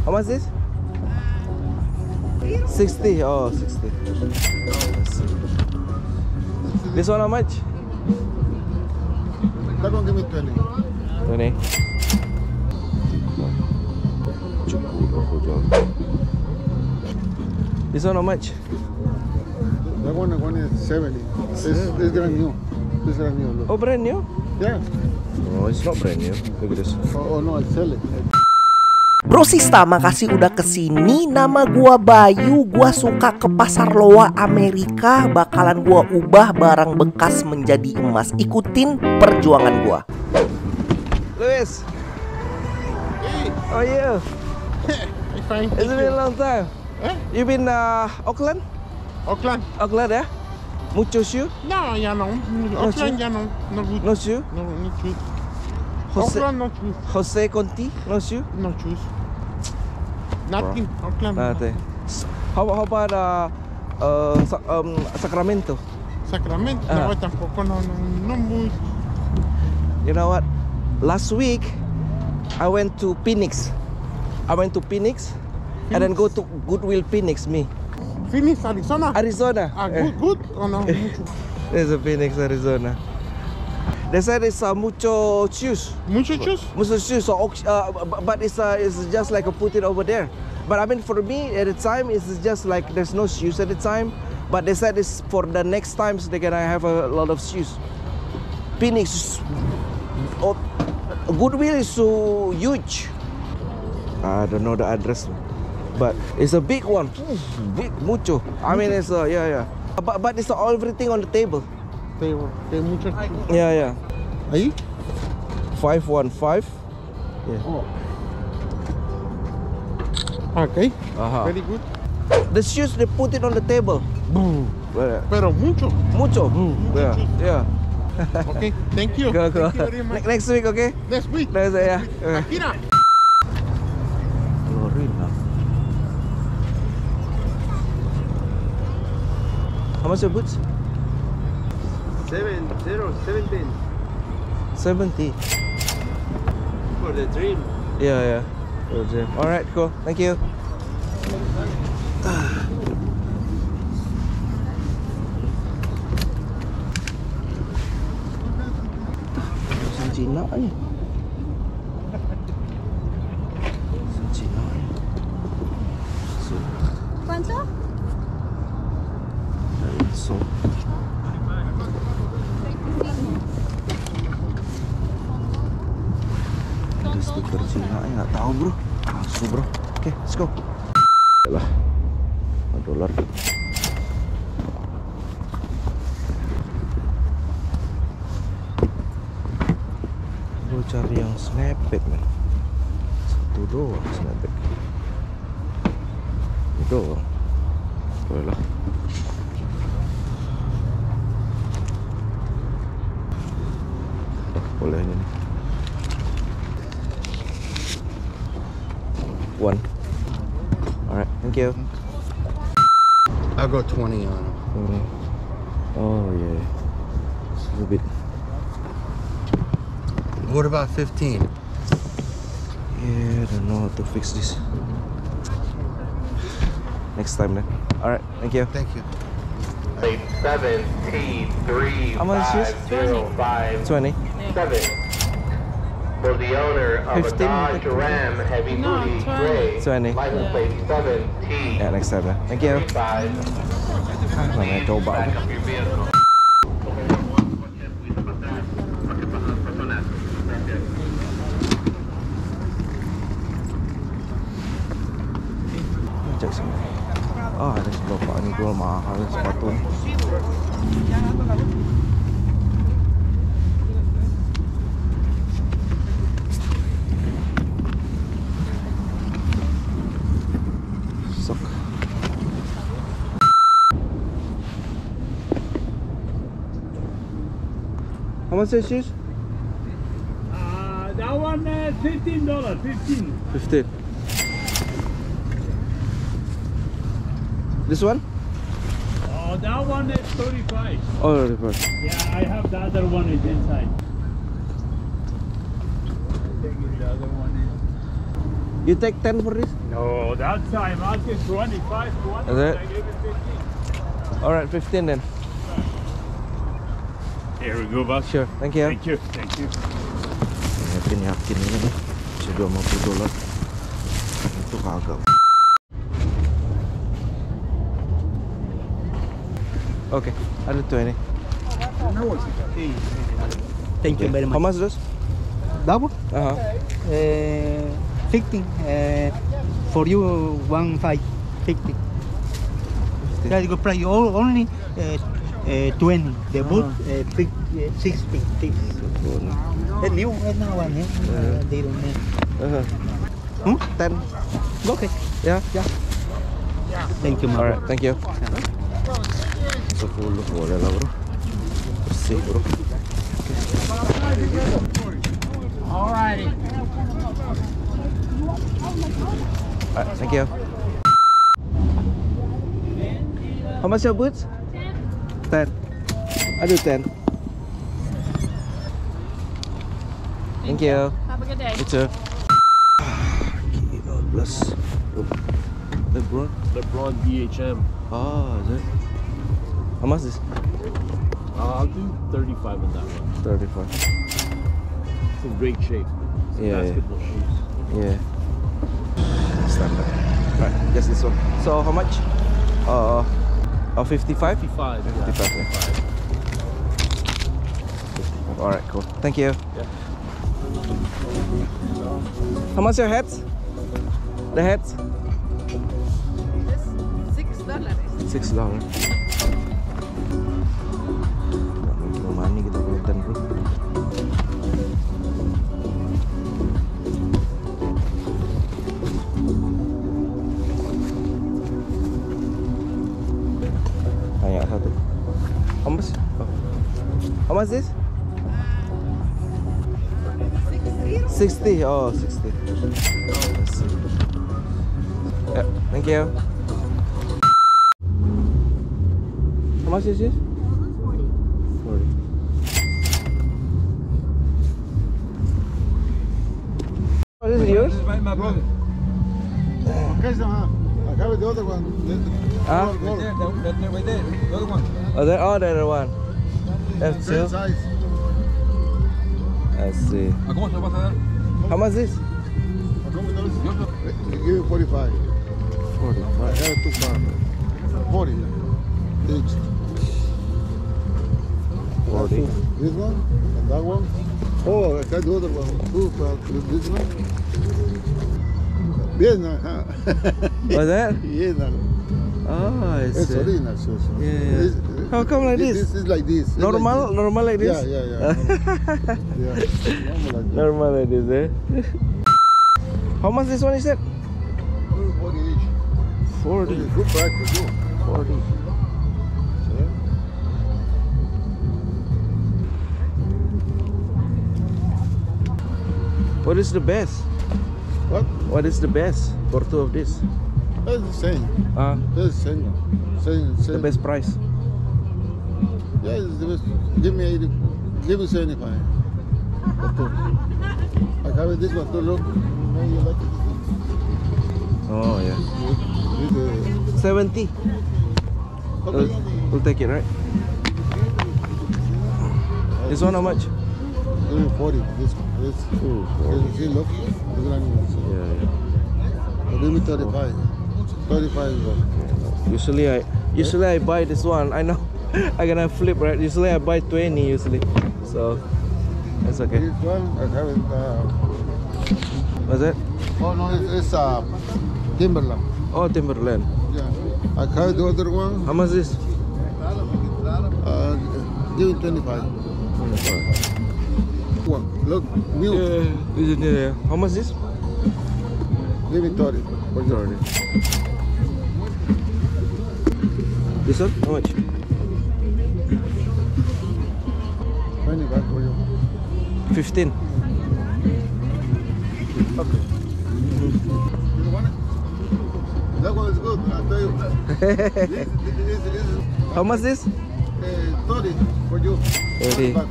How much is this? 60. Oh, 60. This one how much? That one give me 20. 20. This one how much? That one is 70. It's brand new. This is brand new. Look. Oh, brand new? Yeah. Oh, it's not brand new. Look at this. Oh no, I sell it. Bro Sista, makasih udah kesini. Nama gua Bayu. Gua suka ke pasar loak Amerika. Bakalan gua ubah barang bekas menjadi emas. Ikutin perjuangan gua. Luis. Hey. How are you? I'm fine. It's been a long time. Eh? You been Auckland? Auckland? Auckland, yeah? Mucho shoe? No, ya no. Auckland ya no. No good. No shoe? No, no shoes. Jose, Auckland no shoes. Jose Conti? No shoe? No shoes. Nothing. Auckland. Nothing. How about Sacramento? Sacramento. No, tampoco. No muy. You know what? Last week I went to Phoenix. And then go to Goodwill Phoenix. Phoenix, Arizona. Arizona. Good. Oh no. There's a Phoenix, Arizona. They said it's mucho shoes. Mucho shoes. Mucho shoes. So, but it's just like a put it over there. But I mean, for me at the time, it's just like there's no shoes at the time. But they said it's for the next times they're gonna have a lot of shoes. Phoenix. Goodwill is so huge. I don't know the address, but it's a big one. Big, mucho. I mean, it's yeah. But it's all everything on the table. Mucho shoes. Yeah. Ahí? 515. Yeah. Oh. Okay. Very good. The shoes they put it on the table. Pero mucho. Mucho. Yeah. Okay. Thank you. Go. Thank you very much. Next week, okay? Next week. Yeah. Akira. How much your boots? 17. 70. For the dream. Yeah. All right, cool. Thank you. Cina ni. Cina ni. ¿Cuánto? So. Ada stiker Cina ni, nggak tahu bro. Langsung bro. Okay, let's go. Lah, $1. Gue cari yang snapback man. Satu doang snapback. Itu doang. Boleh lah. Boleh ini nih. One. Alright, thank you. I'll go 20 on them. Oh yeah. It's a little bit. What about 15? Yeah, I don't know how to fix this. Next time then. Alright, thank you. Thank you. 7T35057. How much is this? 20. For the owner of a 15, Dodge Ram heavy duty gray. 20. License plate 7T. Yeah, next time then. Thank you. Namanya coba. Back up your vehicle. Cek sini. Ah, ada sebelah pak ini jual mahal sepatu. Sok. How much is this? That one $15. 15. This one? Oh, that one is 35. Oh, the Yeah, I have the other one is inside. I think the other one is. You take 10 for this? No, that time I asking 25 to one. Is it? I gave it 15. Alright, 15 then. Here we go, boss. Sure, thank you. Thank you. Thank you. Yakin ini nih. Bisa $50. Itu kagak. Okay, ada 20. Thank you very How much. much those? Double? 50. For you, 1.5. 50. That's good price. Only 20. The boot, 60. New one. They don't need. 10. Okay. Yeah. Thank you, man. Alright, thank you. 10 boleh lah bro. Bersih bro. Alrighty. Alright, thank you. How much your boots? 10. I do 10. Thank you. Have a good day. You too. Gila, plus. LeBron DHM. Oh, is it? How much is this? I'll do 35 on that one. 35. It's in great shape. It's Yeah, basketball shoes. Yeah. Standard. Right, just this one. So how much? 55? 55. 55, yeah. 55. Alright, cool. Thank you. Yeah. How much your hats? The hats? $6. Money gitu kelihatan bro. Tanya satu. How much? Oh. How much is this? 60. Oh, 60. Let's see. Yeah, thank you. How much is this? 40. Oh, this is yours? My brother. Okay, so, I have the other one. Ah? Right there. The other one. Oh, the other one. That's Same two. size. Let's see. How much is this? Give you 45. 40. I have two cars. 40 each. 40. This one and that one. Oh, I got the other one. Two for this one. Vietnam, huh? What's that? Vietnam. Oh, It's original shoes. Yeah. How come like this? This is like this. It's Normal? like Normal like this. this? Yeah. Normal like this, eh? How much this one is that? 40 each. 40. Good price for you. 40. What is the best? What? What is the best for two of this? That's the same. That's the same. Same. The best price. Yeah, it's the best. Give me 80. Give me 75. For two. I have this one too. Look. Maybe you like it. Oh yeah. With 70. Okay. We'll take it, right? This one how much? 40. This one. This. Ooh, See, look. This one. Yeah. Give me 35. 35 is one. Usually I buy this one. I know I'm gonna flip, right? Usually I buy 20 usually. So that's okay. This one, I have it. What's that? Oh no, it's Timberland. Oh, Timberland. Yeah. I have the other one. How much is this? Give it 25. One. Look, new. Yeah, is it there? How much is this? Give it 30. For you. 30. This one? How much? 25 for you. 15. Okay. You want it? That one is good. I'll tell you. This How much is this? 30 for you. 30. $40.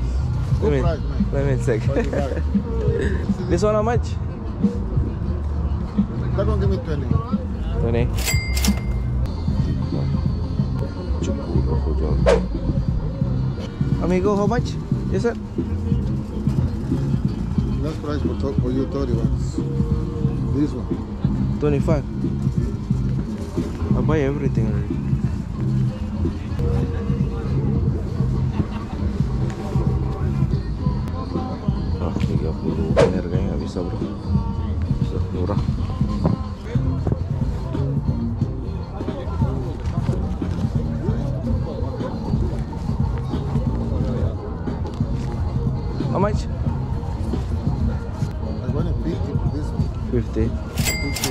Good price, man. Let me check. 45. This one how much? That one give me 20. 20. Cukup aku jual. Amigo, how much is it? Last price for you 30 ones. This one. 25. I buy everything already. Ah, 30 harganya nggak bisa bro. Bisa murah. How much? I want a 50 for this one. 50. 50,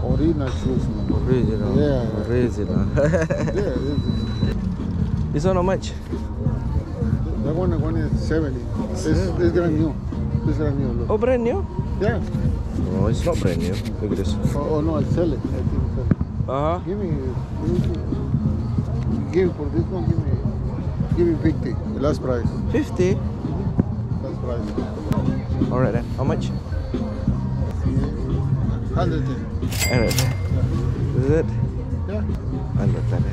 original shoes, man. Original. Yeah. Original. Yeah, This one how much? that one is 70. It's brand new. It's brand new. Look. Oh, brand new? Yeah. Oh, it's not brand new. Look at this. Oh no, I sell it. I think sell it. Uh-huh. Give for this one. Give me 50. The last price. 50? Last price. Alright then. How much? 100. Alright. Is it? Yeah. 100 then.